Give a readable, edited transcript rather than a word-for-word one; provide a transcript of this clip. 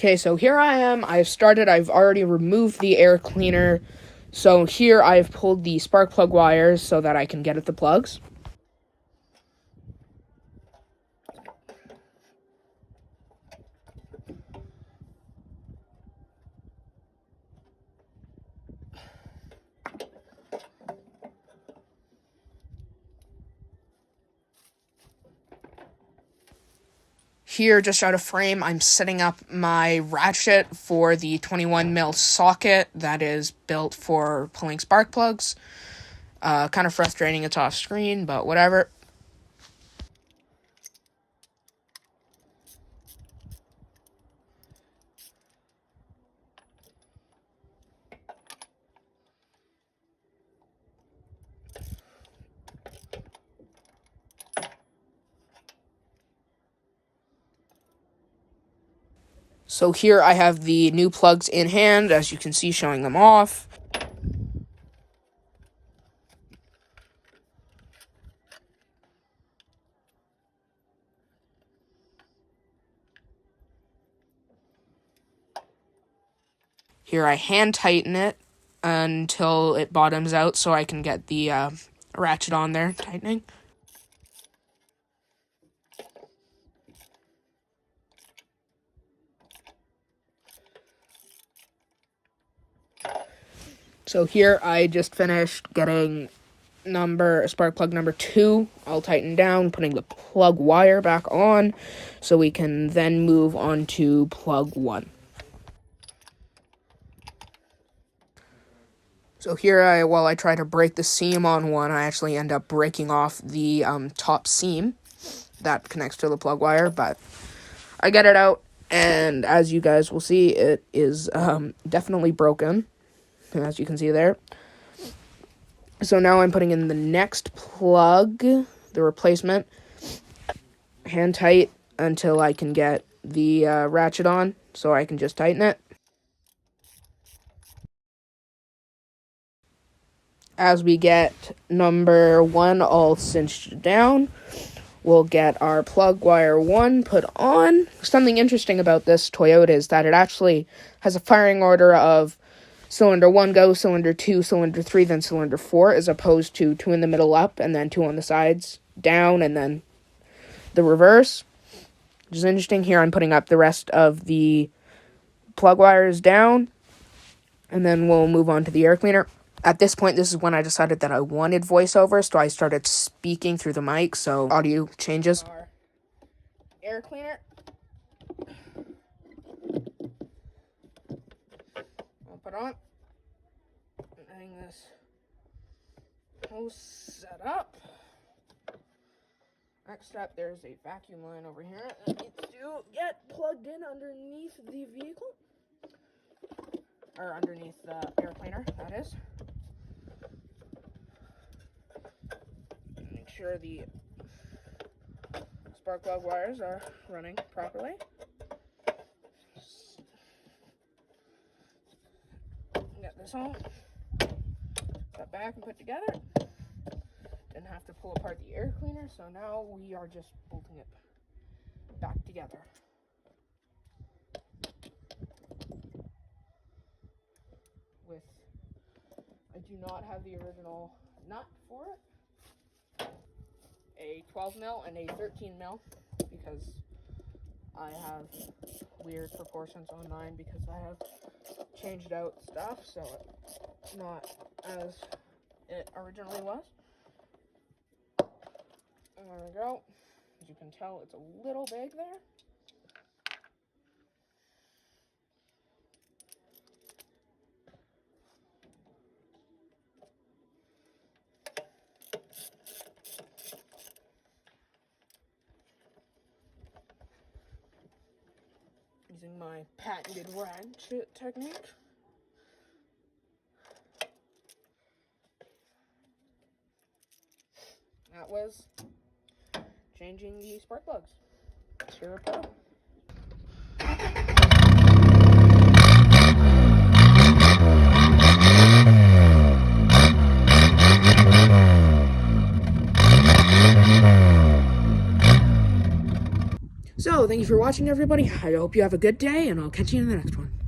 Okay, so here I am. I've already removed the air cleaner. So here I've pulled the spark plug wires so that I can get at the plugs. Here, just out of frame, I'm setting up my ratchet for the 21mm socket that is built for pulling spark plugs. Kind of frustrating, it's off screen, but whatever. So here I have the new plugs in hand, as you can see, showing them off. Here I hand tighten it until it bottoms out so I can get the ratchet on there, tightening. So here I just finished getting spark plug number 2 all tightened down, putting the plug wire back on so we can then move on to plug 1. So here while I try to break the seam on one, I actually end up breaking off the top seam that connects to the plug wire, but I get it out, and as you guys will see, it is definitely broken, as you can see there. So now I'm putting in the next plug, the replacement, hand tight until I can get the ratchet on, so I can just tighten it. As we get number 1 all cinched down, we'll get our plug wire 1 put on. Something interesting about this Toyota is that it actually has a firing order of cylinder 1 go, cylinder 2, cylinder 3, then cylinder 4, as opposed to 2 in the middle up, and then 2 on the sides down, and then the reverse. Which is interesting. Here I'm putting up the rest of the plug wires down, and then we'll move on to the air cleaner. At this point, this is when I decided that I wanted voiceover, so I started speaking through the mic, so audio changes. Our air cleaner. I'll put on. Getting this hose set up. Next up, there's a vacuum line over here that needs to get plugged in underneath the vehicle. Or underneath the air cleaner, that is. Make sure the spark plug wires are running properly. Get this all set back and put together. Didn't have to pull apart the air cleaner, so now we are just bolting it back together. I do not have the original nut for it. A 12mm and a 13mm, because I have weird proportions on mine because I have changed out stuff, so it's not as it originally was. And there we go. As you can tell, it's a little big there. Using my patented ratchet technique. That was changing the spark plugs. Sure. So thank you for watching, everybody. I hope you have a good day, and I'll catch you in the next one.